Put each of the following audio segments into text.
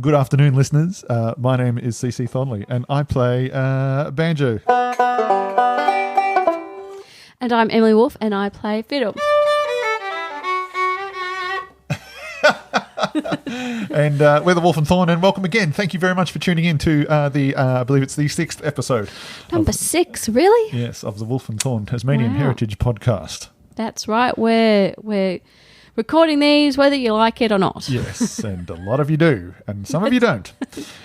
Good afternoon, listeners. My name is CC Thornley, and I play banjo. And I'm Emily Wolfe, and I play fiddle. And we're the Wolfe and Thorn, and welcome again. Thank you very much for tuning in to I believe it's the 6th episode. Number 6, really? Yes, of the Wolfe and Thorn Tasmanian Heritage Podcast. That's right. We're recording these whether you like it or not. Yes, and a lot of you do, and some of you don't,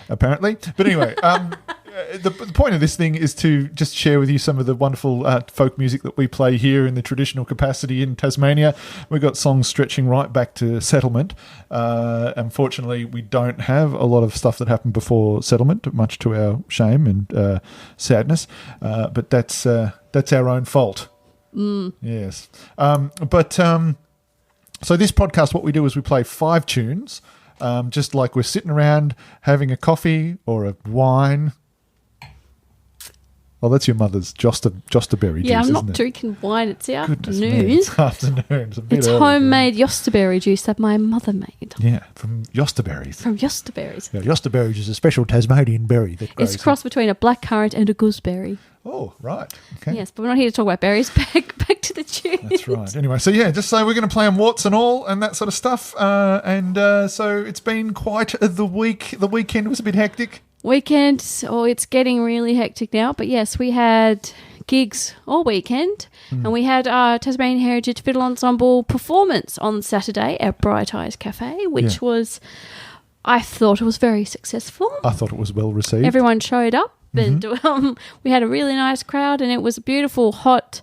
apparently. But anyway, the point of this thing is to just share with you some of the wonderful folk music that we play here in the traditional capacity in Tasmania. We've got songs stretching right back to settlement. Unfortunately, we don't have a lot of stuff that happened before settlement, much to our shame and sadness. But that's our own fault. Yes. So this podcast, what we do is we play 5 tunes, just like we're sitting around having a coffee or a wine. Well, that's your mother's Josterberry juice, Yeah, I'm isn't not it? drinking wine. It's the Goodness afternoon. me, it's afternoon. It's a bit It's early. homemade Josterberry juice that my mother made. Yeah, from Josterberries. From Josterberries. Yeah, Josterberries is a special Tasmanian berry that grows. It's a cross between a blackcurrant and a gooseberry. Oh, right. Okay. Yes, but we're not here to talk about berries. Back to the tune. That's right. Anyway, so yeah, just so we're going to play on warts and all and that sort of stuff. So it's been quite the week. The weekend was a bit hectic. Weekend, it's getting really hectic now. But yes, we had gigs all weekend, and we had our Tasmanian Heritage Fiddle Ensemble performance on Saturday at Bright Eyes Cafe, which was, I thought it was very successful. I thought it was well received. Everyone showed up, and we had a really nice crowd, and it was a beautiful, hot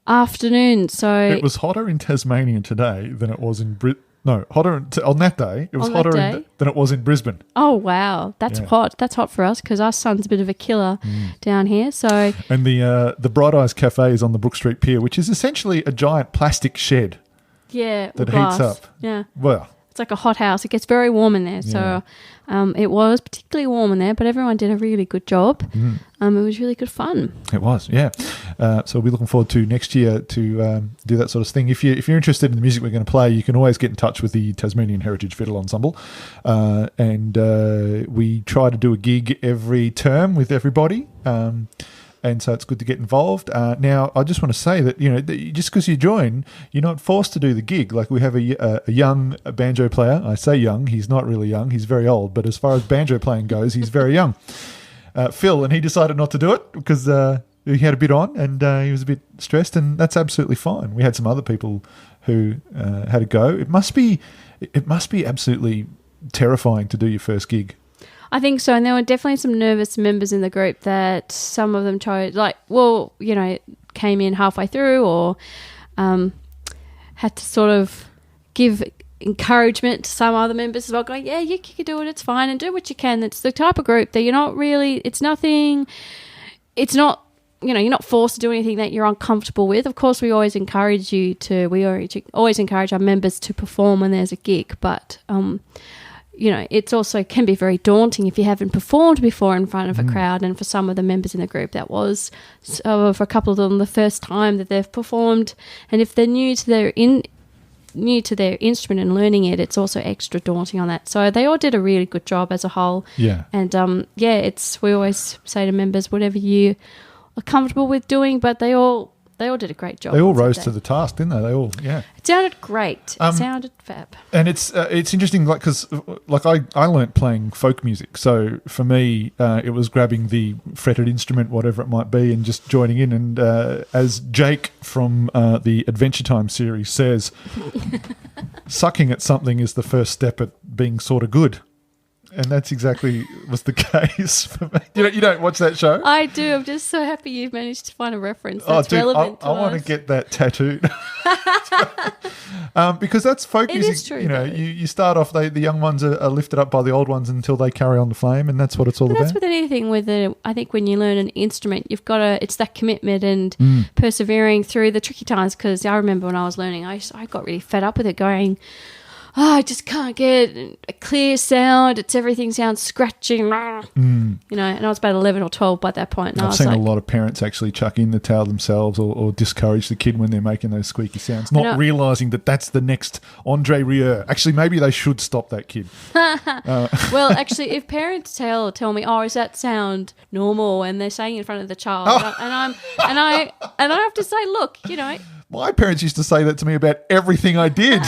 afternoon. So it was hotter in Tasmania today than it was in hotter on that day. It was hotter than it was in Brisbane. Oh, wow. That's hot. That's hot for us because our sun's a bit of a killer down here. So, and the Bright Eyes Cafe is on the Brook Street Pier, which is essentially a giant plastic shed. Yeah. That glass. heats up. Yeah. Well, it's like a hot house. It gets very warm in there. So it was particularly warm in there, but everyone did a really good job. It was really good fun. It was, yeah. So we'll be looking forward to next year to do that sort of thing. If you're interested in the music we're going to play, you can always get in touch with the Tasmanian Heritage Fiddle Ensemble. And we try to do a gig every term with everybody. And so it's good to get involved. Now, I just want to say that, just because you join, you're not forced to do the gig. Like we have a young banjo player. I say young. He's not really young. He's very old. But as far as banjo playing goes, he's very young. Phil, and he decided not to do it because he had a bit on and he was a bit stressed, and that's absolutely fine. We had some other people who had a go. It must be absolutely terrifying to do your first gig. I think so, and there were definitely some nervous members in the group that some of them chose, came in halfway through or had to sort of give encouragement to some other members as well, going, yeah, you can do it, it's fine, and do what you can. It's the type of group that you're not forced to do anything that you're uncomfortable with. Of course, we always encourage always encourage our members to perform when there's a gig, but it's also can be very daunting if you haven't performed before in front of a crowd. And for some of the members in the group, that was, for a couple of them, the first time that they've performed. And if they're new to their instrument and learning it, it's also extra daunting on that. So they all did a really good job as a whole. Yeah. And we always say to members, whatever you are comfortable with doing, but they all did a great job. They all rose to the task, didn't they? They all, yeah. It sounded great. It sounded fab. And it's interesting, because I learnt playing folk music. So for me, it was grabbing the fretted instrument, whatever it might be, and just joining in. And as Jake from the Adventure Time series says, sucking at something is the first step at being sort of good. And that's exactly was the case for me. You don't watch that show? I do. I'm just so happy you've managed to find a reference that's relevant to us. I want to get that tattooed. Because that's folk music. It is true. You start off, the young ones are lifted up by the old ones until they carry on the flame, and that's what it's all about. That's with anything. I think when you learn an instrument, you've got it's that commitment and persevering through the tricky times. Because I remember when I was learning, I got really fed up with it, going, I just can't get a clear sound. Everything sounds scratching. You know, and I was about 11 or 12 by that point. And I've seen a lot of parents actually chuck in the towel themselves or discourage the kid when they're making those squeaky sounds, not realising that that's the next Andre Rieu. Actually, maybe they should stop that kid. Well, actually, if parents tell me, "Oh, is that sound normal?" and they're saying in front of the child, and I have to say, look, you know, my parents used to say that to me about everything I did.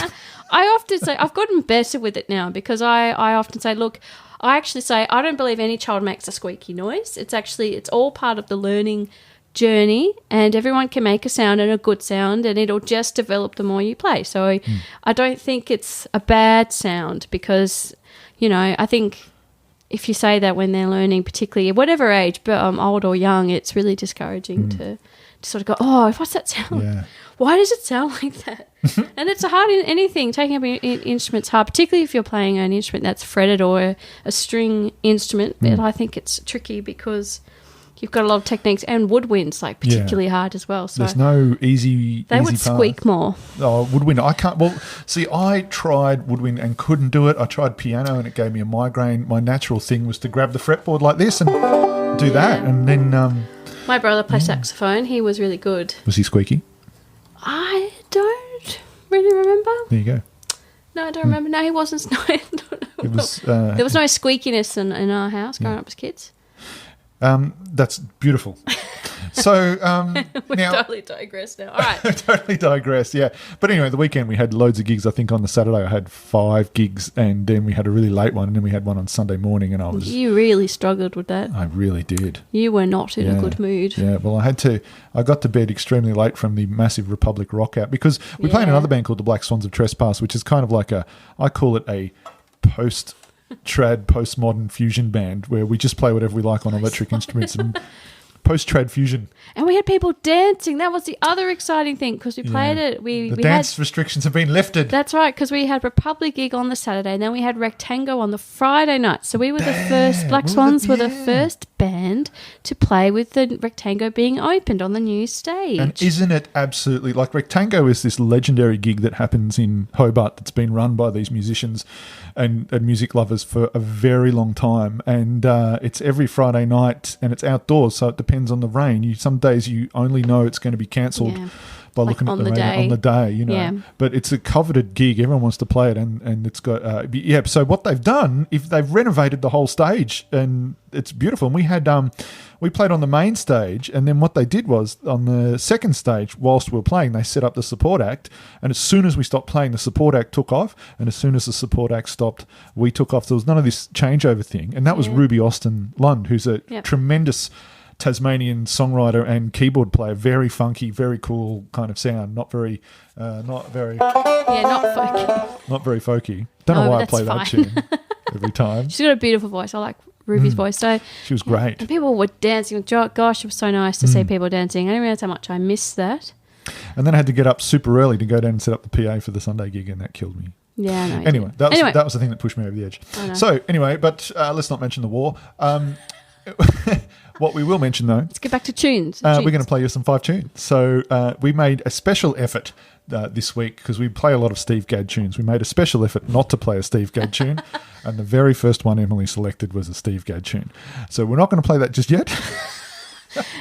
I often say, I've gotten better with it now because I often say, look, I actually say, I don't believe any child makes a squeaky noise. It's all part of the learning journey, and everyone can make a sound and a good sound, and it'll just develop the more you play. So I don't think it's a bad sound because, you know, I think if you say that when they're learning, particularly at whatever age, but old or young, it's really discouraging to sort of go, oh, what's that sound? Yeah. Why does it sound like that? And it's hard in anything. Taking up an instrument's hard, particularly if you're playing an instrument that's fretted or a string instrument. But I think it's tricky because you've got a lot of techniques, and woodwind's like particularly hard as well. So there's no easy. They would squeak more. Oh, woodwind! I can't. Well, see, I tried woodwind and couldn't do it. I tried piano and it gave me a migraine. My natural thing was to grab the fretboard like this and do that, and then. My brother played saxophone. He was really good. Was he squeaky? I don't really remember. There you go. No, I don't remember. No, he wasn't. There was no squeakiness in our house growing up as kids. That's beautiful. So we totally digress now. All right. Totally digress, yeah. But anyway, the weekend we had loads of gigs. I think on the Saturday I had 5 gigs, and then we had a really late one, and then we had one on Sunday morning, and You really struggled with that. I really did. You were not in a good mood. Yeah, well, I got to bed extremely late from the massive Republic rock out because we play in another band called the Black Swans of Trespass, which is kind of like I call it a post-trad, postmodern fusion band where we just play whatever we like on electric instruments and post-trad fusion. And we had people dancing. That was the other exciting thing because we played it. The dance restrictions have been lifted. That's right, because we had Republic gig on the Saturday, and then we had Rectango on the Friday night. So we were the first, Black Swans were the first band to play with the Rectango being opened on the new stage. And isn't it absolutely, like Rectango is this legendary gig that happens in Hobart that's been run by these musicians and music lovers for a very long time, and it's every Friday night, and it's outdoors, so it depends on the rain. Some days you only know it's going to be cancelled by looking at the rain on the day, you know. Yeah. But it's a coveted gig. Everyone wants to play it, and it's got So what they've done, if they've renovated the whole stage, and it's beautiful. And we had we played on the main stage, and then what they did was on the second stage, whilst we were playing, they set up the support act, and as soon as we stopped playing, the support act took off, and as soon as the support act stopped, we took off. There was none of this changeover thing, and that was Ruby Austin Lund, who's a tremendous Tasmanian songwriter and keyboard player. Very funky, very cool kind of sound. Not very not folky. Not very folky. Don't know why I play that tune every time. She's got a beautiful voice. I like Ruby's voice. So she was great. And people were dancing. Gosh, it was so nice to see people dancing. I didn't realize how much I missed that. And then I had to get up super early to go down and set up the PA for the Sunday gig, and that killed me. Yeah, no. Anyway, that was the thing that pushed me over the edge. So anyway, but let's not mention the war. What we will mention, though... Let's get back to tunes. We're going to play you some 5 tunes. So we made a special effort this week because we play a lot of Steve Gadd tunes. We made a special effort not to play a Steve Gadd tune, and the very first one Emily selected was a Steve Gadd tune. So we're not going to play that just yet.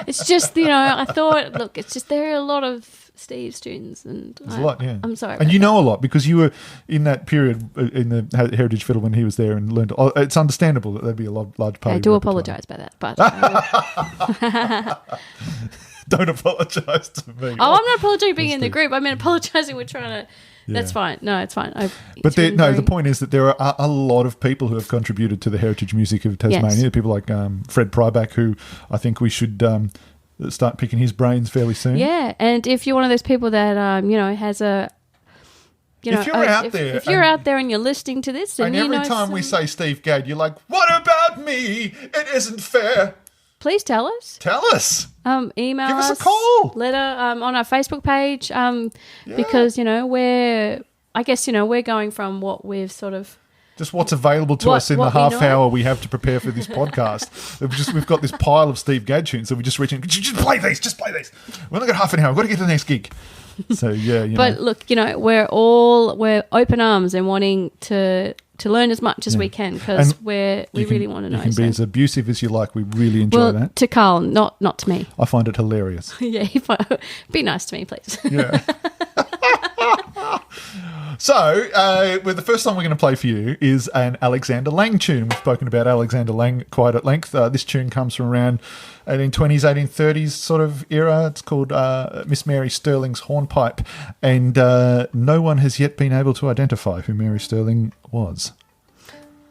It's just, I thought, look, it's just there are a lot of Steve's tunes, and there's a lot, yeah. I'm sorry, and you know a lot because you were in that period in the Heritage Fiddle when he was there and learned. It's understandable that there'd be a large part. I do apologise about that, but don't apologise to me. Oh, I'm not apologising being in the group. I mean, apologising. We're trying to. Yeah. That's fine. No, it's fine. The point is that there are a lot of people who have contributed to the heritage music of Tasmania. Yes. People like Fred Pryback, who I think we should start picking his brains fairly soon. Yeah, and if you're one of those people that has a, if you're out there and you're listeting to this, and every time we say Steve Gadd, you're like, "What about me? It isn't fair." Please tell us. Tell us. Email us. Give us a call. Letter on our Facebook page. Because we're going from what we've sort of. Just what's available to us in the half hour we have to prepare for this podcast. We've got this pile of Steve Gadd tunes, so we just reach in. Just play these. Just play these. We've only got half an hour. We've got to get to the next gig. So yeah, But look, we're open arms and wanting to learn as much as we can, because we really want to know. You can be as abusive as you like. We really enjoy that. To Carl, not to me. I find it hilarious. Yeah, be nice to me, please. Yeah. So, the first song we're going to play for you is an Alexander Lang tune. We've spoken about Alexander Lang quite at length. This tune comes from around 1820s, 1830s sort of era. It's called Miss Mary Stirling's Hornpipe, and no one has yet been able to identify who Mary Stirling was.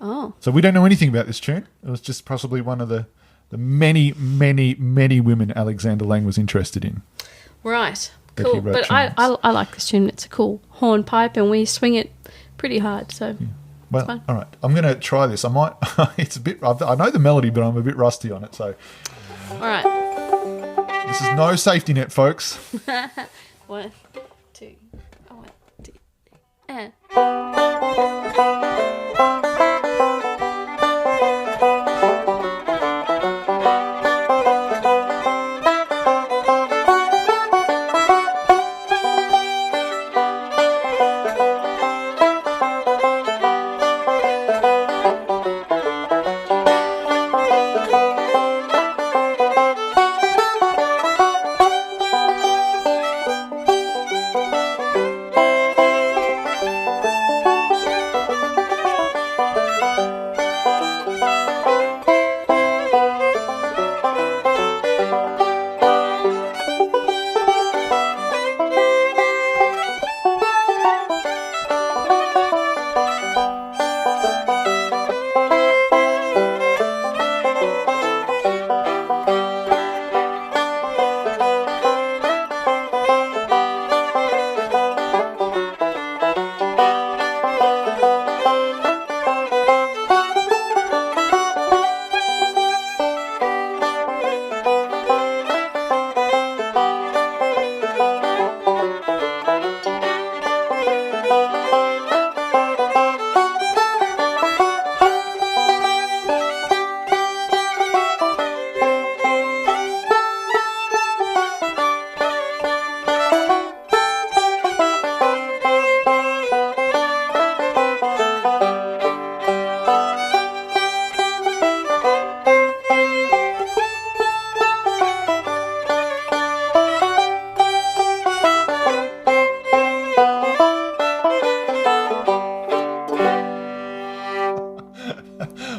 Oh. So we don't know anything about this tune. It was just possibly one of the many, many, many women Alexander Lang was interested in. Right. Cool. But I like this tune. It's a cool hornpipe, and we swing it pretty hard. So, well, all right. I'm going to try this. I might. It's a bit. I know the melody, but I'm a bit rusty on it. So, all right. This is no safety net, folks. 1, 2, 1, 2, and.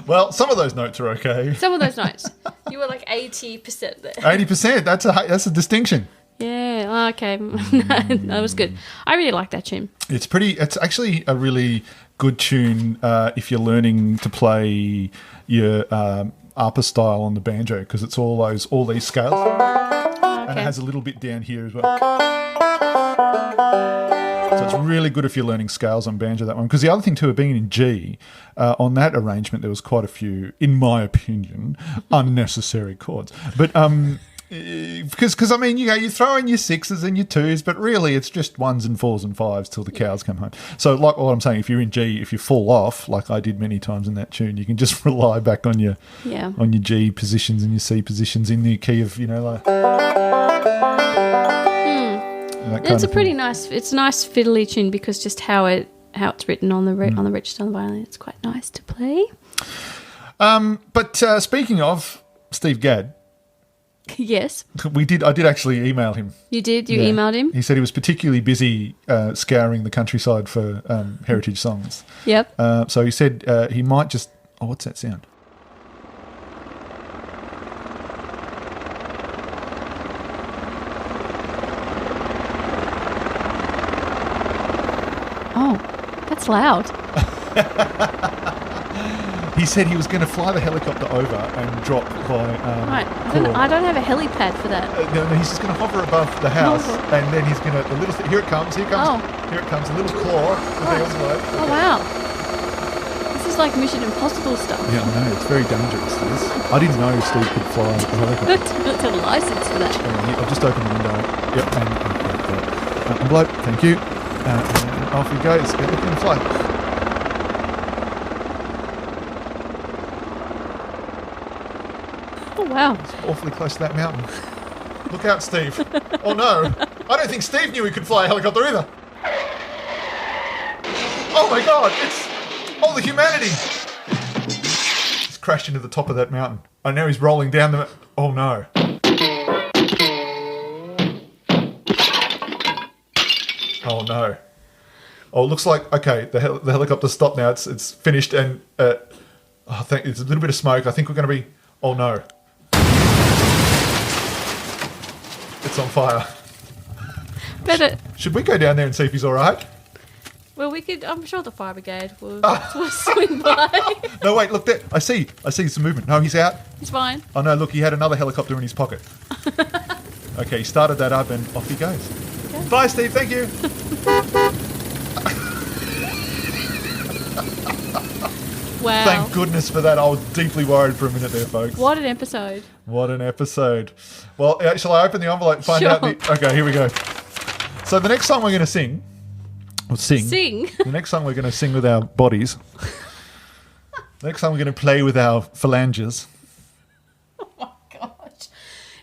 Well, some of those notes are okay. Some of those notes. You were like 80% there. 80%. That's a distinction. Yeah. Okay. That was good. I really like that tune. It's actually a really good tune if you're learning to play your ARPA style on the banjo, because it's all these scales. Okay. And it has a little bit down here as well. So it's really good if you're learning scales on banjo, that one. Because the other thing too, being in G, on that arrangement, there was quite a few, in my opinion, unnecessary chords. But because I mean, you throw in your sixes and your twos, but really it's just ones and fours and fives till the cows come home. So like what I'm saying, if you're in G, if you fall off, like I did many times in that tune, you can just rely back on your G positions and your C positions in the key of, like... It's a pretty nice. It's a nice fiddly tune, because just how it's written on the register on the violin, it's quite nice to play. But speaking of Steve Gadd, yes, I did actually email him. You did. You emailed him. He said he was particularly busy scouring the countryside for heritage songs. Yep. So he said he might just. Oh, what's that sound? That's loud. He said he was going to fly the helicopter over and drop by... right. I don't have a helipad for that. No, he's just going to hover above the house, and then he's going to... Here it comes. Here it comes. A little claw with the envelope. Oh, wow. This is like Mission Impossible stuff. Yeah, I know. It's very dangerous, this. I didn't know Steve could fly a helicopter. Not a license for that. I've just opened the window. Yep, and envelope. Thank you. And off he goes. It can fly. Oh, wow. It's awfully close to that mountain. Look out, Steve. Oh, no. I don't think Steve knew he could fly a helicopter either. Oh my God, it's all the humanity. He's crashed into the top of that mountain. I know he's rolling down the... Oh no. Oh no. Oh, it looks like, okay, the helicopter stopped now. It's finished and I think it's a little bit of smoke. I think we're going to be... Oh no. It's on fire. Better. Should we go down there and see if he's all right? Well, we could. I'm sure the fire brigade will swing by. No, wait, look there. I see some movement. No, he's out. It's fine. Oh no, look, he had another helicopter in his pocket. Okay, he started that up and off he goes. Okay. Bye, Steve. Thank you. Wow. Thank goodness for that. I was deeply worried for a minute there, folks. What an episode. What an episode. Well, shall I open the envelope and find out the... Okay, here we go. So the next song we're going to sing... Sing? The next song we're going to sing with our bodies. The next song we're going to play with our phalanges. Oh my gosh.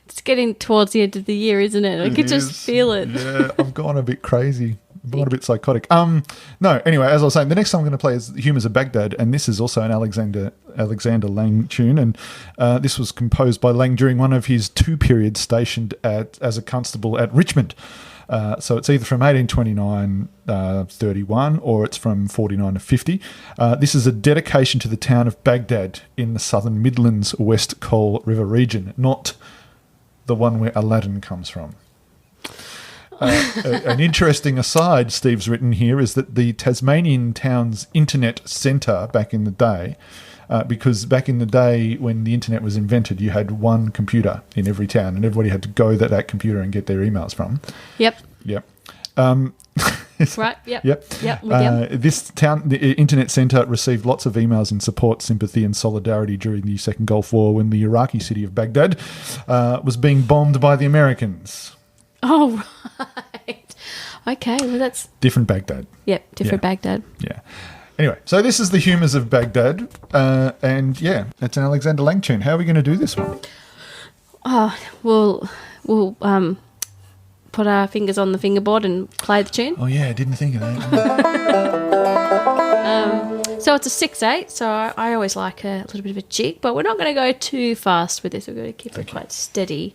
It's getting towards the end of the year, isn't it? I could just feel it. Yeah, I'm going a bit crazy. I'm going a bit psychotic. No, anyway, as I was saying, the next song I'm going to play is Humors of Bagdad, and this is also an Alexander Lang tune, and this was composed by Lang during one of his 2 periods stationed as a constable at Richmond. So it's either from 1829 31 or it's from 49 to 50. This is a dedication to the town of Baghdad in the southern Midlands West Cole River region, not the one where Aladdin comes from. An interesting aside Steve's written here is that the Tasmanian town's internet centre back in the day, because back in the day when the internet was invented, you had one computer in every town and everybody had to go to that computer and get their emails from. Yep. Right, yep. This town, the internet centre, received lots of emails in support, sympathy and solidarity during the Second Gulf War when the Iraqi city of Baghdad was being bombed by the Americans. Oh, right. Okay, well that's... Different Baghdad. Yep, different Baghdad. Yeah. Anyway, so this is the Humours of Baghdad, and yeah, it's an Alexander Lang tune. How are we going to do this one? We'll put our fingers on the fingerboard and play the tune. Oh yeah, I didn't think of that. So it's a 6/8, so I always like a little bit of a jig, but we're not going to go too fast with this. We're going to keep it quite steady.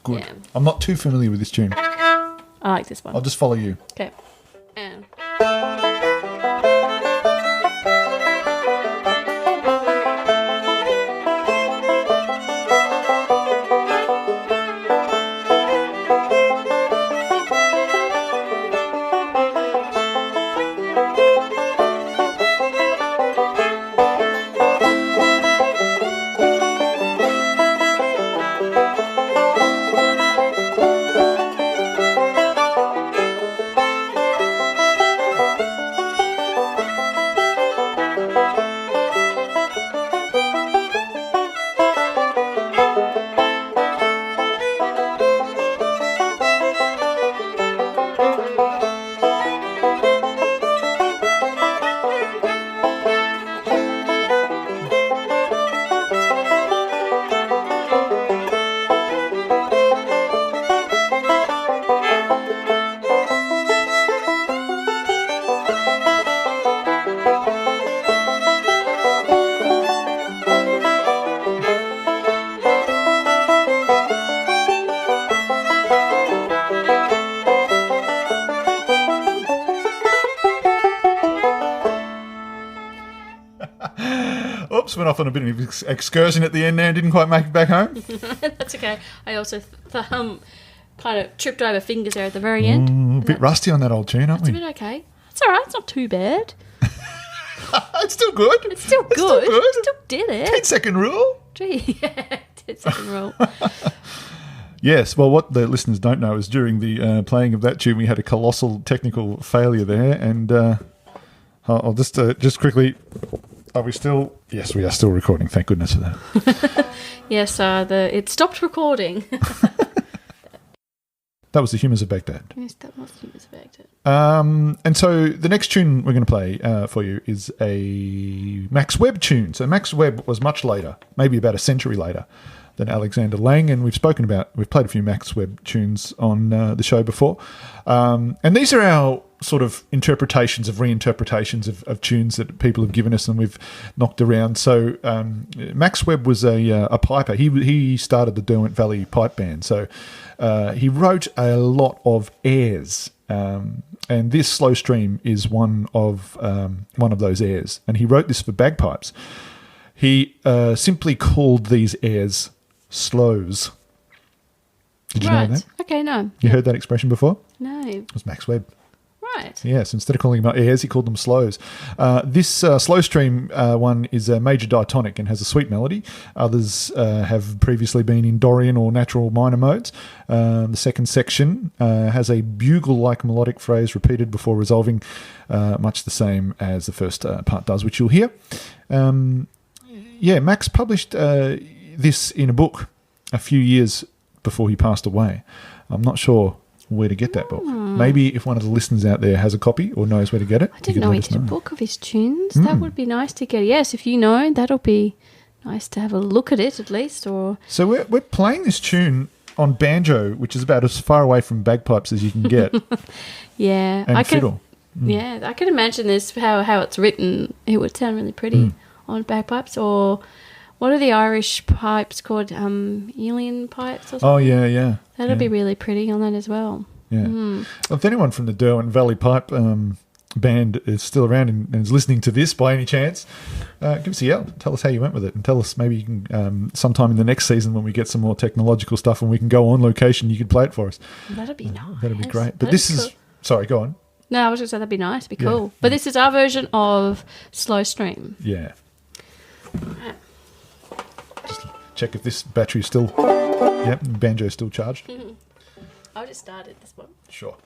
Good. Yeah. I'm not too familiar with this tune. I like this one. I'll just follow you. Okay. And... Oops, went off on a bit of an excursion at the end there and didn't quite make it back home. That's okay. I also kind of tripped over fingers there at the very end. A bit rusty on that old tune, aren't we? It's a bit okay. It's all right. It's not too bad. It's still good. It's still good. Still did it. 10-second rule. Gee, yeah, 10-second rule. Yes, well, what the listeners don't know is during the playing of that tune, we had a colossal technical failure there, and I'll just quickly... Are we still... Yes, we are still recording. Thank goodness for that. Yes, it stopped recording. That was the Humours of Bagdad. Yes, that was the Humours of Bagdad. And so the next tune we're going to play for you is a Max Webb tune. So Max Webb was much later, maybe about a century later. than Alexander Lang, and we've played a few Max Webb tunes on the show before, and these are our sort of interpretations of reinterpretations of tunes that people have given us and we've knocked around. So Max Webb was a piper. He started the Derwent Valley Pipe Band, so he wrote a lot of airs, and this Slow Stream is one of those airs, and he wrote this for bagpipes. He simply called these airs slows. Did you know that? Okay, no. You heard that expression before? No. It was Max Webb. Right. Yes, instead of calling them airs, he called them slows. This Slow Stream one is a major diatonic and has a sweet melody. Others have previously been in Dorian or natural minor modes. The second section has a bugle-like melodic phrase repeated before resolving, much the same as the first part does, which you'll hear. Max published this in a book a few years before he passed away. I'm not sure where to get that book. Maybe if one of the listeners out there has a copy or knows where to get it. I didn't know he did a book of his tunes. That would be nice to get. Yes, if you know, that'll be nice to have a look at it at least. Or So we're playing this tune on banjo, which is about as far away from bagpipes as you can get. Yeah. And fiddle. Yeah, I can imagine this, how it's written. It would sound really pretty on bagpipes. Or what are the Irish pipes called? Eolian pipes or something? Oh, yeah. That'll be really pretty on that as well. Yeah. Well, if anyone from the Derwent Valley Pipe band is still around and is listening to this by any chance, give us a yell. Tell us how you went with it, and tell us maybe you can sometime in the next season when we get some more technological stuff and we can go on location, you could play it for us. That'd be nice. That'd be great. But this is... Sorry, go on. No, I was going to say that'd be nice. It'd be cool. But this is our version of Slow Stream. Yeah. Just check if this battery's still... Yep, banjo's still charged. I'll just start at this one. Sure.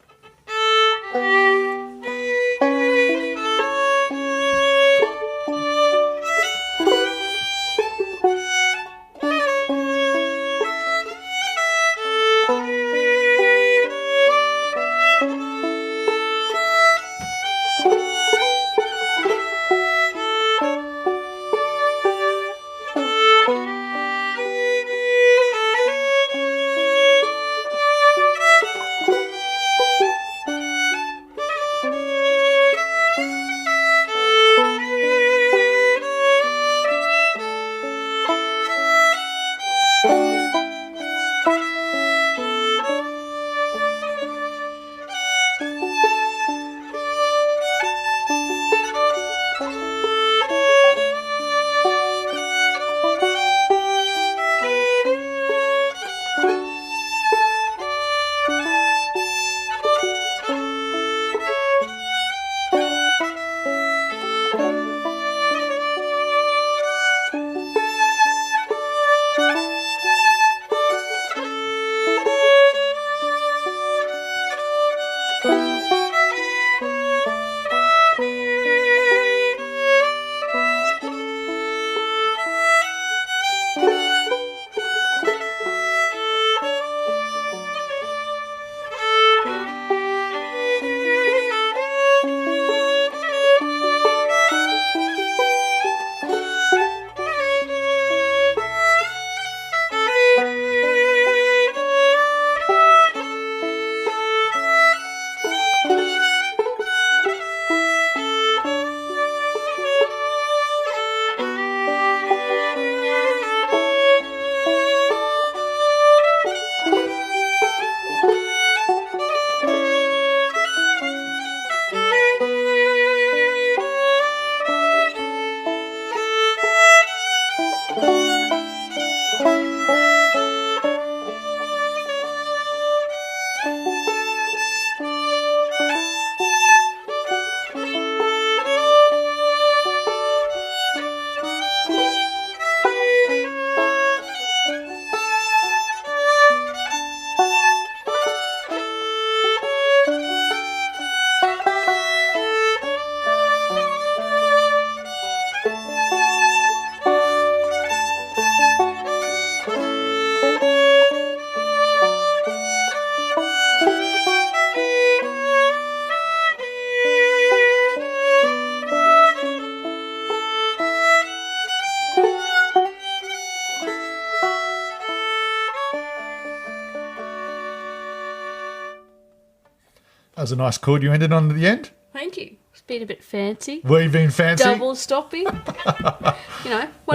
was a nice chord you ended on at the end. Thank you. It's been a bit fancy. We've been fancy. Double stopping. When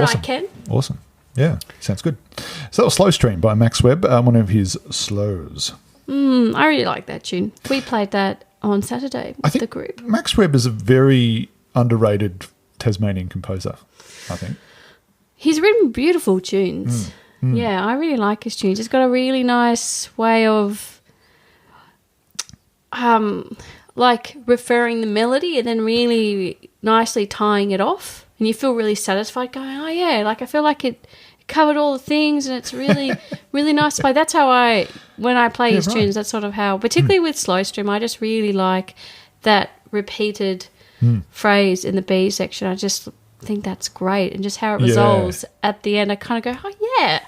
Awesome. I can. Awesome. Yeah, sounds good. So that was Slow Stream by Max Webb, one of his slows. I really like that tune. We played that on Saturday with the group. Max Webb is a very underrated Tasmanian composer, I think. He's written beautiful tunes. Yeah, I really like his tunes. He's got a really nice way of referring the melody and then really nicely tying it off. And you feel really satisfied going, oh, yeah, I feel like it covered all the things and it's really, really nice to play. That's how when I play his tunes, that's sort of how, particularly with Slow Stream, I just really like that repeated phrase in the B section. I just think that's great. And just how it resolves at the end, I kind of go, oh, yeah,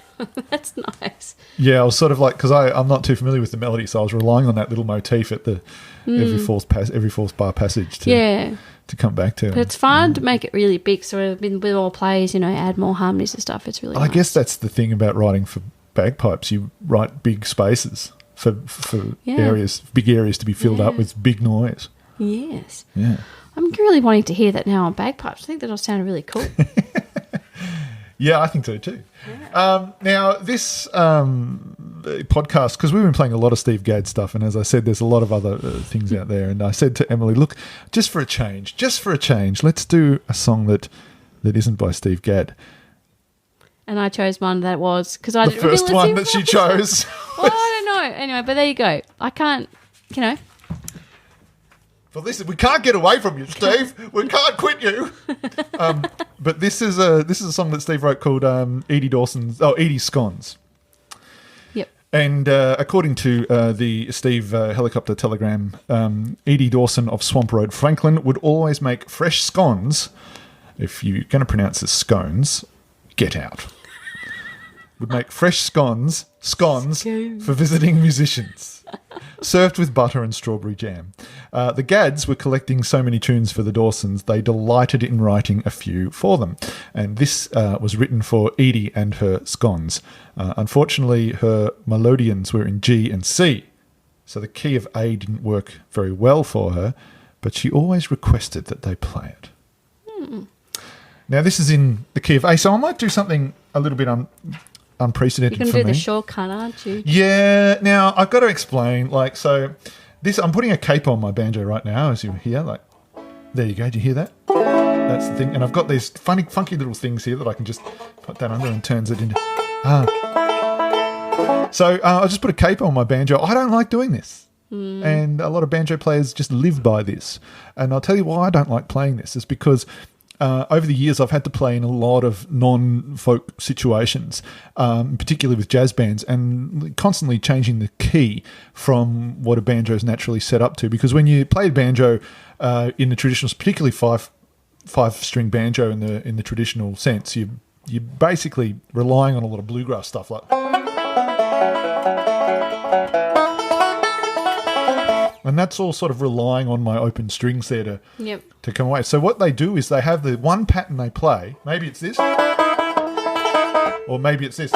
that's nice. Yeah, I was sort of because I'm not too familiar with the melody, so I was relying on that little motif at the every fourth bar passage to come back to. But it's fun to make it really big. So with more plays, add more harmonies and stuff. It's really nice. I guess that's the thing about writing for bagpipes. You write big spaces for areas, big areas to be filled up with big noise. Yes. Yeah. I'm really wanting to hear that now on bagpipes. I think that'll sound really cool. Yeah, I think so too. Yeah. Now, this podcast, because we've been playing a lot of Steve Gadd stuff, and as I said, there's a lot of other things out there. And I said to Emily, look, just for a change, let's do a song that isn't by Steve Gadd. And I chose one that was, because I didn't the first one that she chose. Well, I don't know. Anyway, but there you go. I can't, Well, we can't get away from you, Steve. We can't quit you. But this is a song that Steve wrote called Edie's Scones. Yep. And according to the Steve helicopter telegram, Edie Dawson of Swamp Road, Franklin, would always make fresh scones. If you're going to pronounce it scones, get out. Would make fresh scones for visiting musicians, served with butter and strawberry jam. The Gadds were collecting so many tunes for the Dawsons, they delighted in writing a few for them. And this was written for Edie and her scones. Unfortunately, her melodians were in G and C, so the key of A didn't work very well for her, but she always requested that they play it. Now, this is in the key of A, so I might do something a little bit unprecedented for me. You can do the shortcut, aren't you? Yeah. Now, I've got to explain, I'm putting a capo on my banjo right now, as you hear. There you go. Do you hear that? That's the thing. And I've got these funky little things here that I can just put that under and turns it into... So I just put a capo on my banjo. I don't like doing this. And a lot of banjo players just live by this. And I'll tell you why I don't like playing this. Is because... over the years, I've had to play in a lot of non-folk situations, particularly with jazz bands, and constantly changing the key from what a banjo is naturally set up to. Because when you play banjo in the traditional, particularly five-string banjo in the traditional sense, you're basically relying on a lot of bluegrass stuff like. And that's all sort of relying on my open strings there to come away. So what they do is they have the one pattern they play. Maybe it's this. Or maybe it's this.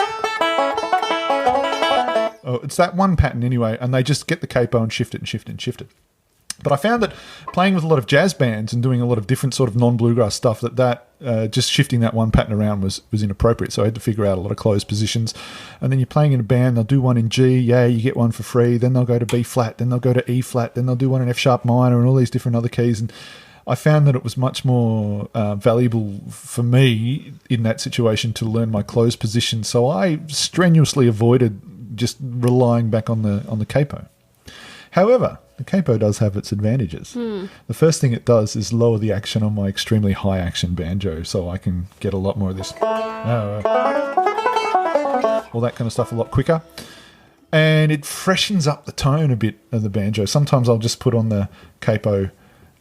Oh, it's that one pattern anyway. And they just get the capo and shift it and shift it and shift it. But I found that playing with a lot of jazz bands and doing a lot of different sort of non-bluegrass stuff, that just shifting that one pattern around was inappropriate. So I had to figure out a lot of closed positions. And then you're playing in a band, they'll do one in G, you get one for free. Then they'll go to B flat, then they'll go to E flat, then they'll do one in F sharp minor and all these different other keys. And I found that it was much more valuable for me in that situation to learn my closed position. So I strenuously avoided just relying back on the capo. However, the capo does have its advantages. The first thing it does is lower the action on my extremely high action banjo, so I can get a lot more of this, all that kind of stuff a lot quicker. And it freshens up the tone a bit of the banjo. Sometimes I'll just put on the capo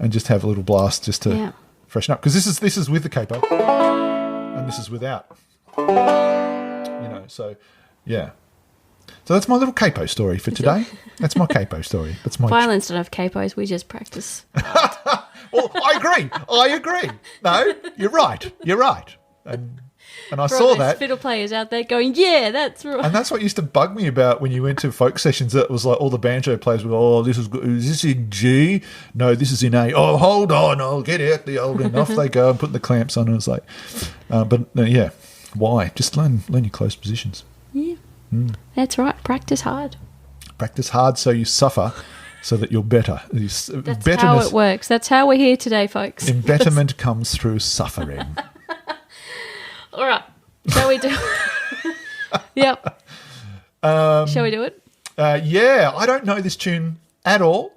and just have a little blast just to freshen up. Because this is with the capo and this is without. So yeah. So that's my little capo story for today. That's my capo story. That's my violins don't have capos. We just practice. Well, I agree. No, you're right. And And I For all saw those that. fiddle players out there going, yeah, that's right. And that's what used to bug me about when you went to folk sessions. That was like all the banjo players would go, oh, this is good. Is this in G? No, this is in A. Oh, hold on. I'll get out the old. And off they go and put the clamps on. And it's like, yeah, why? Just learn your close positions. Yeah, that's right. Practice hard. Practice hard so you suffer so that you're better. That's how it works. That's how we're here today, folks. Embetterment comes through suffering. All right. Shall we do Yep. Shall we do it? Yeah, I don't know this tune at all,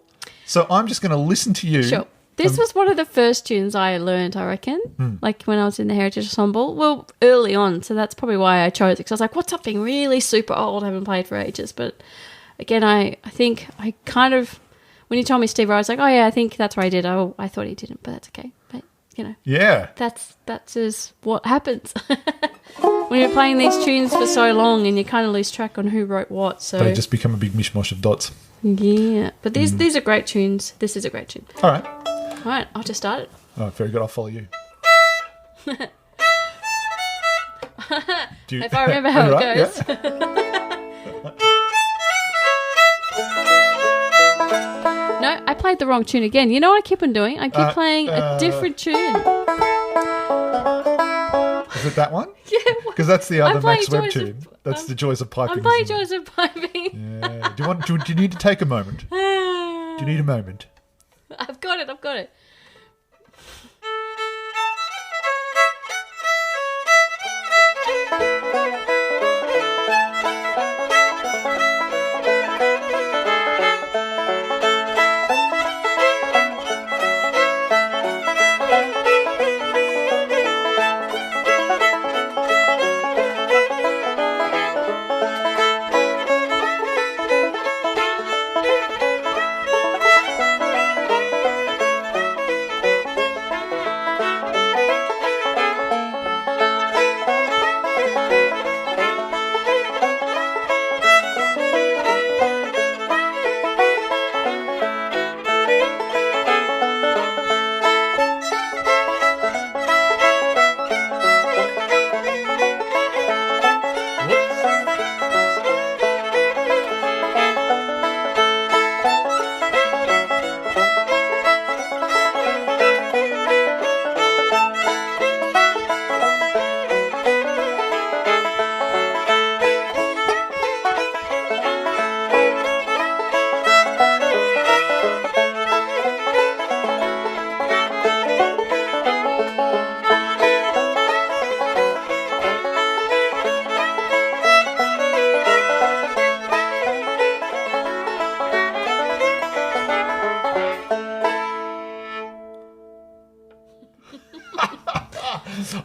so I'm just going to listen to you. Sure. This was one of the first tunes I learned, I reckon, like when I was in the Heritage Ensemble. Well, early on, so that's probably why I chose it, because I was like, what's something really super old I haven't played for ages? But again, I think I kind of, when you told me Steve, I was like, oh yeah, I think that's what I did. I thought he didn't, but that's okay. But, you know. Yeah. That's just what happens. When you're playing these tunes for so long and you kind of lose track on who wrote what. So they just become a big mishmash of dots. Yeah. But these are great tunes. This is a great tune. All right. All right, I'll just start it. Oh, very good. I'll follow you. If I remember how it goes. No, I played the wrong tune again. You know what I keep on doing? I keep playing a different tune. Is it that one? Yeah. Because that's the other Max Webb Joys tune. That's the Joys of Piping. I'm playing Joys of Piping. Yeah. Do you need to take a moment? Do you need a moment? I've got it.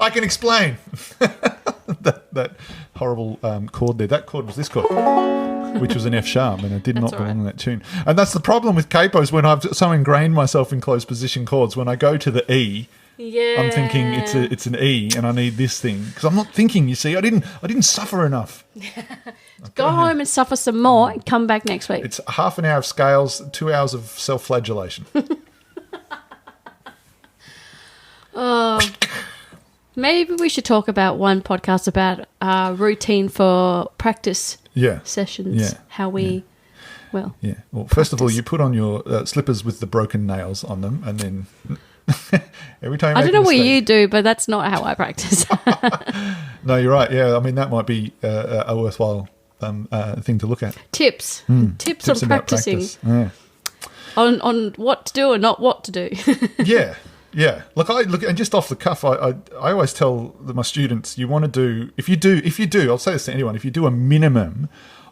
I can explain. that horrible chord there. That chord was this chord, which was an F sharp, and it did not belong in that tune. And that's the problem with capos when I've so ingrained myself in closed position chords. When I go to the E, I'm thinking it's an E, and I need this thing because I'm not thinking. You see, I didn't suffer enough. Go home and suffer some more, and come back next week. It's half an hour of scales, 2 hours of self-flagellation. Maybe we should talk about one podcast about routine for practice sessions. Yeah. How we, well. Yeah. Well, first of all, you put on your slippers with the broken nails on them, and then every time I don't know what you do, but that's not how I practice. No, you're right. Yeah, I mean that might be a worthwhile thing to look at. Tips on practicing. Yeah. On what to do and not what to do. Yeah. Look, and just off the cuff, I always tell my students, you want to do, if you do, I'll say this to anyone, if you do a minimum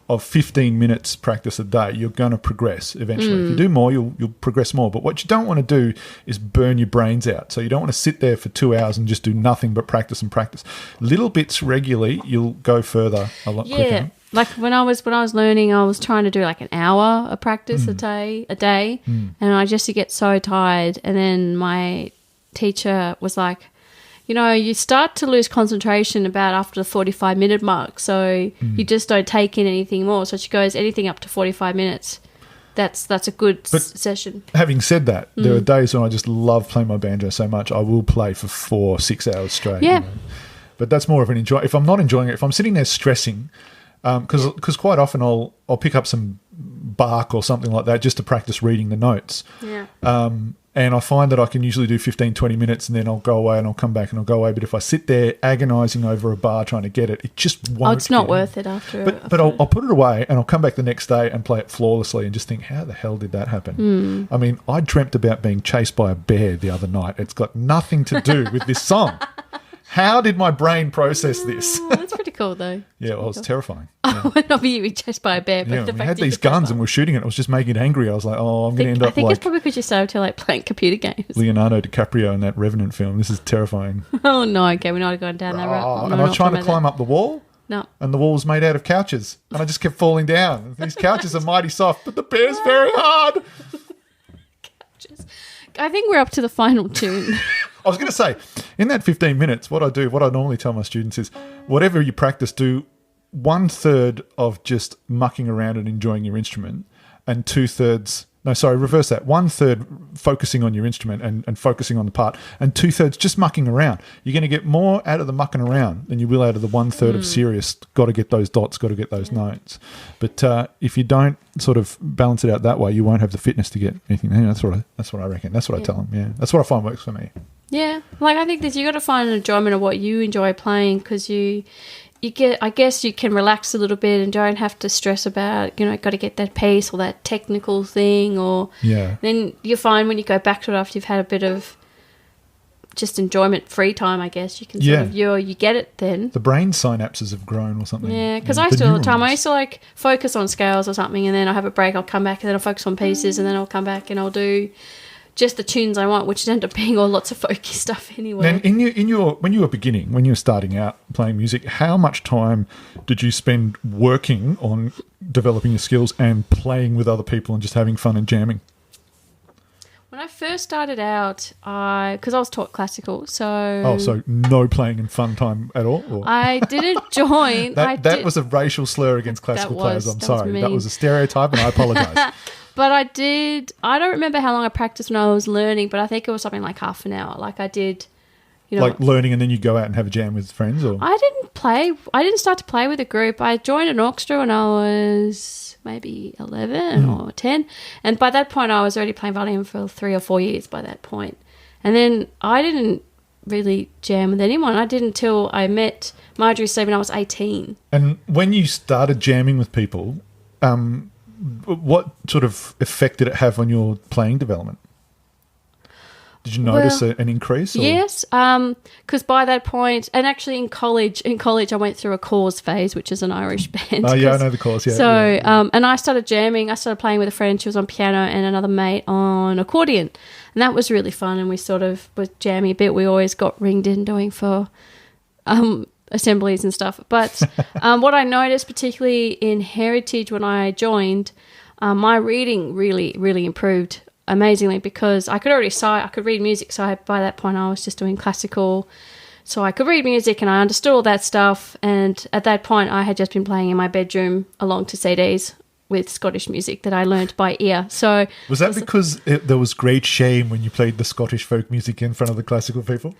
of 15 minutes practice a day, you're going to progress eventually. If you do more, you'll progress more. But what you don't want to do is burn your brains out. So you don't want to sit there for 2 hours and just do nothing but practice and practice. Little bits regularly, you'll go further a lot quicker. Like when I was learning, I was trying to do like an hour of practice a day, and I just to get so tired. And then my teacher was like, you know, you start to lose concentration about after the 45-minute mark, so you just don't take in anything more. So she goes, anything up to 45 minutes, that's a good session. Having said that, there are days when I just love playing my banjo so much, I will play for 4-6 hours straight. Yeah. You know? but that's more of an enjoy. If I'm not enjoying it, if I'm sitting there stressing, because quite often I'll pick up some bark or something like that just to practice reading the notes. Yeah. And I find that I can usually do 15, 20 minutes and then I'll go away and I'll come back and I'll go away. But if I sit there agonising over a bar trying to get it, it just won't. Oh, it's not worth it after. But I'll put it away and I'll come back the next day and play it flawlessly and just think, how the hell did that happen? I mean, I dreamt about being chased by a bear the other night. It's got nothing to do with this song. How did my brain process this? That's pretty cool, though. Yeah, well, it was terrifying. Oh, not be chased by a bear, but Yeah, the we fact had that you these could go guns up. and we're shooting it. It was just making it angry. I was like, oh, I'm going to end up I think like it's probably because you started to like playing computer games. Leonardo DiCaprio in that Revenant film. This is terrifying. Oh, no. Okay, we're not going down that route. And I was trying to climb up the wall. No. And the wall was made out of couches. And I just kept falling down. These couches are mighty soft, but the bear's very hard. I think we're up to the final tune. I was going to say, in that 15 minutes, what I normally tell my students is, whatever you practice, do 1/3 of just mucking around and enjoying your instrument, and 2/3, reverse that. 1/3 focusing on your instrument and focusing on the part, and 2/3 just mucking around. You're going to get more out of the mucking around than you will out of the 1/3 of serious, got to get those dots, got to get those notes. But if you don't sort of balance it out that way, you won't have the fitness to get anything. That's what I reckon. That's what I tell them. Yeah, that's what I find works for me. Yeah, like I think you got to find an enjoyment of what you enjoy playing, because you get, I guess you can relax a little bit and don't have to stress about, got to get that piece or that technical thing, or then you find when you go back to it after you've had a bit of just enjoyment, free time, I guess you can sort of you get it then. The brain synapses have grown or something. Yeah, because I used to all the time. I used to like focus on scales or something, and then I'll have a break, I'll come back, and then I'll focus on pieces, and then I'll come back and I'll do just the tunes I want, which end up being all lots of folky stuff anyway. And when you were starting out playing music, how much time did you spend working on developing your skills and playing with other people and just having fun and jamming? When I first started out, because I was taught classical, so... Oh, so no playing and fun time at all? Or? I didn't join. That was a racial slur against classical players. I'm sorry. That was a stereotype and I apologise. But I don't remember how long I practiced when I was learning, but I think it was something like half an hour. Like I did, like learning and then you go out and have a jam with friends? Or I didn't start to play with a group. I joined an orchestra when I was maybe 11 or 10. And by that point, I was already playing violin for 3 or 4 years by that point. And then I didn't really jam with anyone. I didn't until I met Marjorie Steve when I was 18. And when you started jamming with people, what sort of effect did it have on your playing development? Did you notice an increase? Or? Yes, because by that point, and actually in college I went through a Cause phase, which is an Irish band. Oh, yeah, I know the Cause, yeah. So, and I started jamming. I started playing with a friend. She was on piano and another mate on accordion. And that was really fun, and we sort of were jamming a bit. We always got ringed in doing for assemblies and stuff. But what I noticed, particularly in Heritage when I joined, my reading really, really improved amazingly, because I could already sight, I could read music. So by that point I was just doing classical. So I could read music and I understood all that stuff. And at that point I had just been playing in my bedroom along to CDs with Scottish music that I learnt by ear. So was that because there was great shame when you played the Scottish folk music in front of the classical people?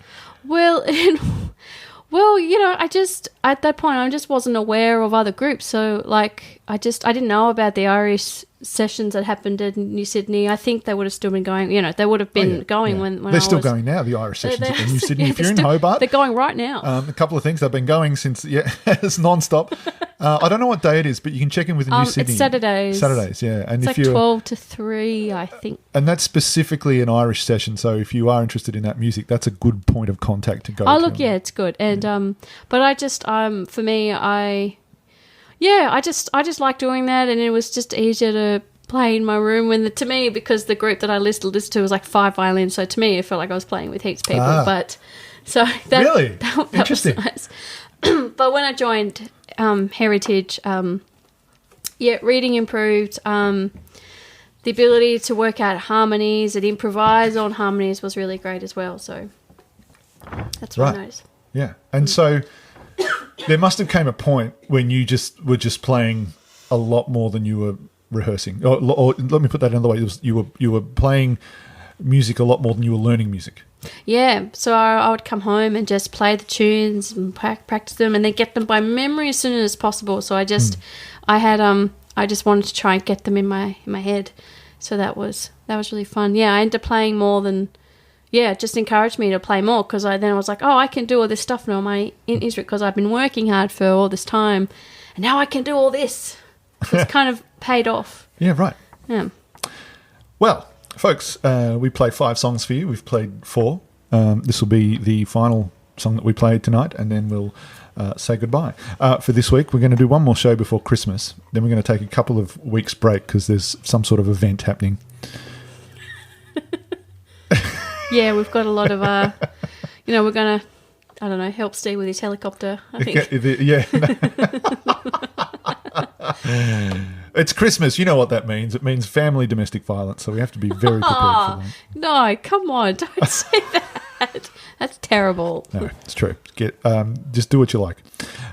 Well, I just, at that point, I just wasn't aware of other groups. So, like, I didn't know about the Irish sessions that happened in New Sydney. I think they would have still been going, they would have been going when I was... They're still going now, the Irish sessions in New Sydney. If you're in Hobart... They're going right now. A couple of things. They've been going since, it's non-stop. I don't know what day it is, but you can check in with New Sydney. It's Saturdays. Saturdays, yeah. And it's like 12 to 3, I think. And that's specifically an Irish session, so if you are interested in that music, that's a good point of contact to go to. Oh, look, yeah, it's good. And but I just, for me, I just like doing that, and it was just easier to play in my room to me, because the group that I listened to was like 5 violins, so to me it felt like I was playing with heaps of people. But so that, really? that Interesting. was nice. But when I joined Heritage, reading improved. The ability to work out harmonies and improvise on harmonies was really great as well. So that's what I noticed. Yeah. And so there must have came a point when you were just playing a lot more than you were rehearsing. Or let me put that another way. You were playing music a lot more than you were learning music. Yeah, so I would come home and just play the tunes and practice them, and then get them by memory as soon as possible. So I just wanted to try and get them in my head. So that was really fun. Yeah, I ended up playing more than. Yeah, it just encouraged me to play more, because I was like, oh, I can do all this stuff now. My instrument, because I've been working hard for all this time, and now I can do all this. It's kind of paid off. Yeah, right. Yeah. Well, folks, we played 5 songs for you. We've played 4. This will be the final song that we played tonight, and then we'll say goodbye. For this week, we're going to do one more show before Christmas. Then we're going to take a couple of weeks break because there's some sort of event happening. Yeah, we've got a lot of, we're going to, I don't know, help Steve with his helicopter, I think. Yeah. It's Christmas. You know what that means. It means family domestic violence, so we have to be very prepared for that. No, come on. Don't say that. That's terrible. No, it's true. Just do what you like.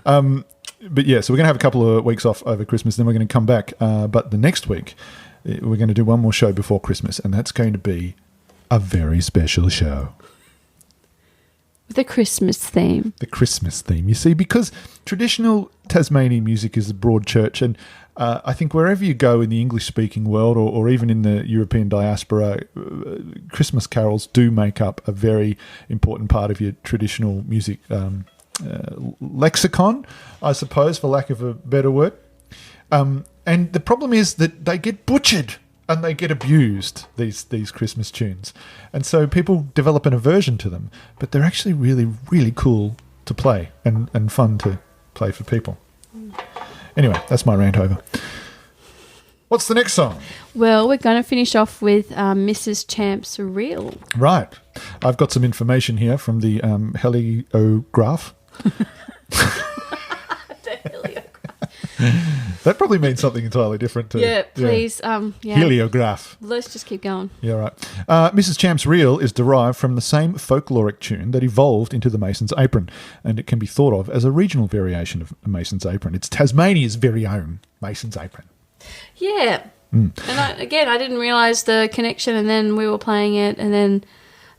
But yeah, so we're going to have a couple of weeks off over Christmas, then we're going to come back. But the next week, we're going to do one more show before Christmas, and that's going to be a very special show. The Christmas theme. The Christmas theme. You see, because traditional Tasmanian music is a broad church, and I think wherever you go in the English-speaking world or even in the European diaspora, Christmas carols do make up a very important part of your traditional music lexicon, I suppose, for lack of a better word. And the problem is that they get butchered and they get abused, these Christmas tunes. And so people develop an aversion to them, but they're actually really, really cool to play and fun to play for people. Anyway, that's my rant over. What's the next song? Well, we're going to finish off with Mrs. Champ's Reel. Right. I've got some information here from the heliograph. That probably means something entirely different to... Yeah, please. Heliograph. Let's just keep going. Yeah, right. Mrs. Champ's Reel is derived from the same folkloric tune that evolved into the Mason's Apron, and it can be thought of as a regional variation of Mason's Apron. It's Tasmania's very own Mason's Apron. Yeah. And I didn't realise the connection, and then we were playing it, and then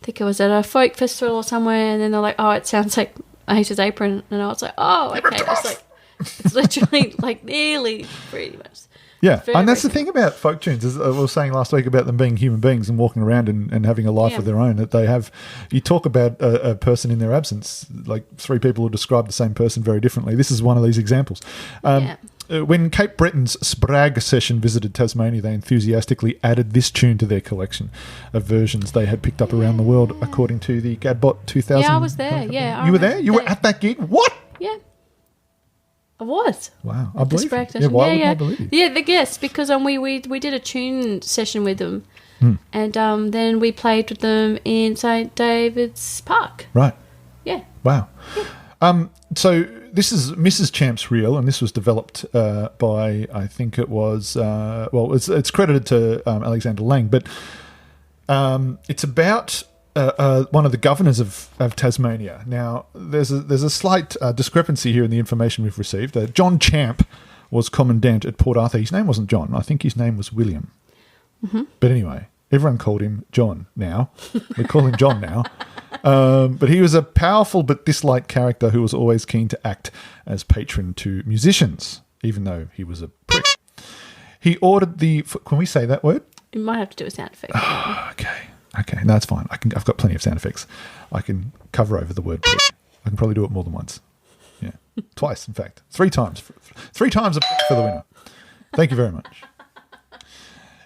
I think it was at a folk festival or somewhere, and then they're like, oh, it sounds like Mason's Apron, and I was like, oh, okay. It's like... It's literally like nearly pretty much. Yeah, and that's the thing about folk tunes, as I was saying last week about them being human beings and walking around and having a life of their own, that they have, you talk about a person in their absence, like 3 people who describe the same person very differently. This is one of these examples. When Cape Breton's Sprague session visited Tasmania, they enthusiastically added this tune to their collection of versions they had picked up around the world, according to the Gadbot 2000. Yeah, I was there, yeah. You were there? You were at that gig? What? Yeah. I was. Wow, I believe you. Yeah, why would I believe you? Yeah, the guests, because we did a tune session with them, and then we played with them in St. David's Park. Right. Yeah. Wow. Yeah. So this is Mrs. Champ's Reel, and this was developed by, I think it was, it's credited to Alexander Lang, but it's about... one of the governors of Tasmania. Now, there's a slight discrepancy here in the information we've received. John Champ was commandant at Port Arthur. His name wasn't John. I think his name was William. Mm-hmm. But anyway, everyone called him John now. We call him John now. But he was a powerful but disliked character who was always keen to act as patron to musicians, even though he was a prick. He ordered the... Can we say that word? You might have to do a sound effect. Okay, no, it's fine. I've got plenty of sound effects. I can cover over the word prick. I can probably do it more than once. Yeah, twice, in fact. 3 times. 3 times a prick for the winner. Thank you very much.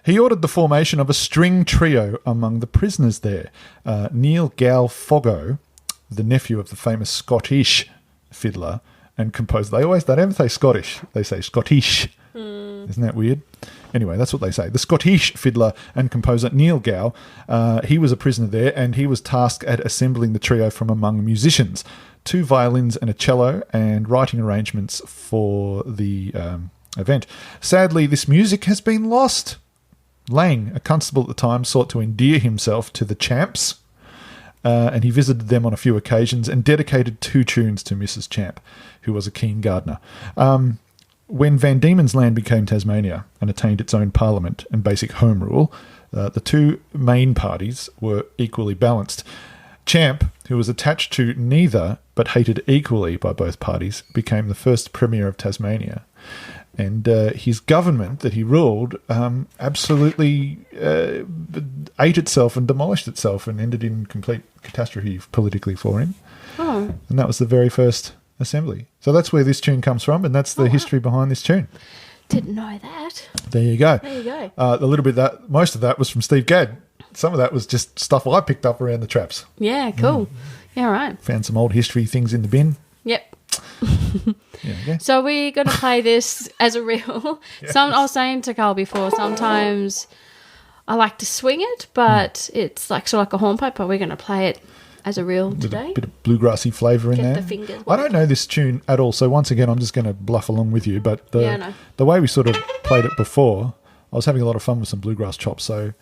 He ordered the formation of a string trio among the prisoners there. Neil Gal Foggo, the nephew of the famous Scottish fiddler and composer. They don't say Scottish. They say Scottish. Isn't that weird? Anyway, that's what they say. The Scottish fiddler and composer Neil Gow, he was a prisoner there, and he was tasked at assembling the trio from among musicians, 2 violins and a cello, and writing arrangements for the event. Sadly, this music has been lost. Lang, a constable at the time, sought to endear himself to the Champs, and he visited them on a few occasions and dedicated 2 tunes to Mrs. Champ, who was a keen gardener. When Van Diemen's Land became Tasmania and attained its own parliament and basic home rule, the two main parties were equally balanced. Champ, who was attached to neither but hated equally by both parties, became the first premier of Tasmania. And his government that he ruled absolutely ate itself and demolished itself and ended in complete catastrophe politically for him. Oh. And that was the very first assembly. So that's where this tune comes from, and that's the history behind this tune. Didn't know that. There you go. There you go. A little bit that, most of that was from Steve Gadd. Some of that was just stuff I picked up around the traps. Yeah, cool. Yeah, right. Found some old history things in the bin. Yep. Yeah. So we're going to play this as a reel. Yes. I was saying to Carl before, sometimes I like to swing it, but it's like sort of like a hornpipe, but we're going to play it as a reel today. Bit of bluegrassy flavour in there. Get the fingers I don't know this tune at all, so once again I'm just going to bluff along with you, but Yeah, I know. the way we sort of played it before, I was having a lot of fun with some bluegrass chops, so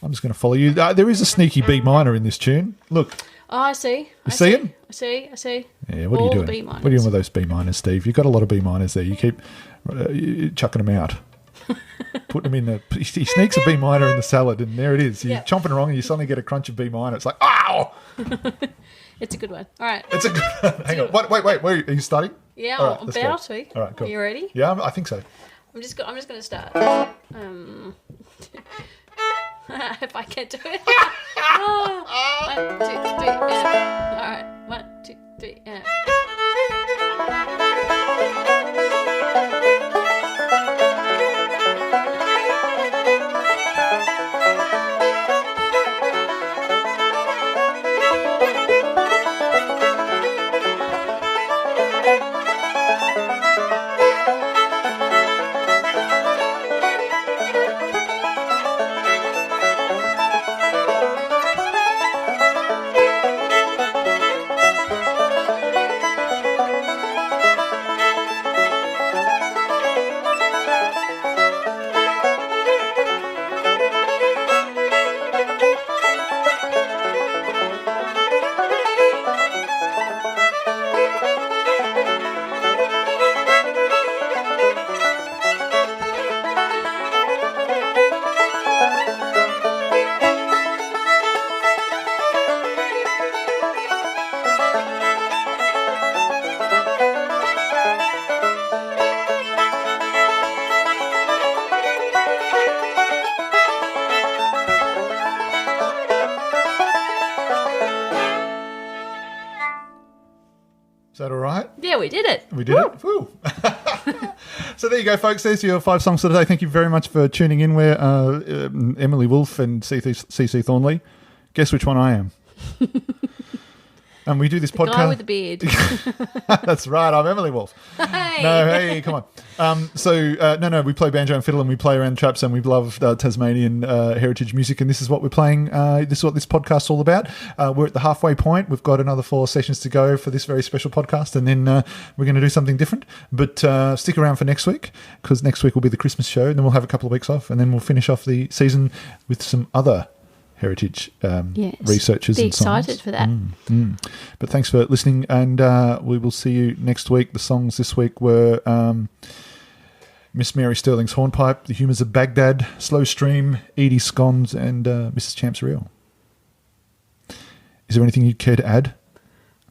I'm just going to follow you. There is a sneaky B minor in this tune. Look. Oh, I see. You see him? I see. Yeah, what All are you the doing? B minors. What are you doing with those B minors, Steve? You've got a lot of B minors there. You keep chucking them out. Putting them in he sneaks a B minor in the salad, and there it is. You're chomping along and you suddenly get a crunch of B minor. It's like, ow! It's a good one. All right. It's a good hang on. Wait. Are you starting? Yeah, All right, I'm let's about go. to. All right, cool. Are you ready? Yeah, I think so. I'm just going to start. If I can't do it. Oh, 1, 2, 3, yeah. All right. 1, 2, 3, yeah. Is that all right? Yeah, we did it. We did it. Woo. So there you go, folks. There's your 5 songs for today. Thank you very much for tuning in. We're Emily Wolfe and CC Thornley. Guess which one I am? And we do this podcast. Guy with the beard. That's right. I'm Emily Wolfe. Hey. No, hey, come on. No, we play banjo and fiddle and we play around traps and we love Tasmanian heritage music, and this is what we're playing. This is what this podcast's all about. We're at the halfway point. We've got another 4 sessions to go for this very special podcast, and then we're going to do something different. But stick around for next week, because next week will be the Christmas show, and then we'll have a couple of weeks off, and then we'll finish off the season with some other heritage researchers Be and songs. excited for that. But thanks for listening, and we will see you next week. The songs this week were Miss Mary Stirling's Hornpipe, The Humors of Bagdad, Slow Stream, Edie Scones, and Mrs. Champ's Reel. Is there anything you'd care to add?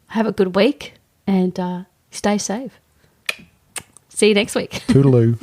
Have a good week and stay safe. See you next week. Toodaloo.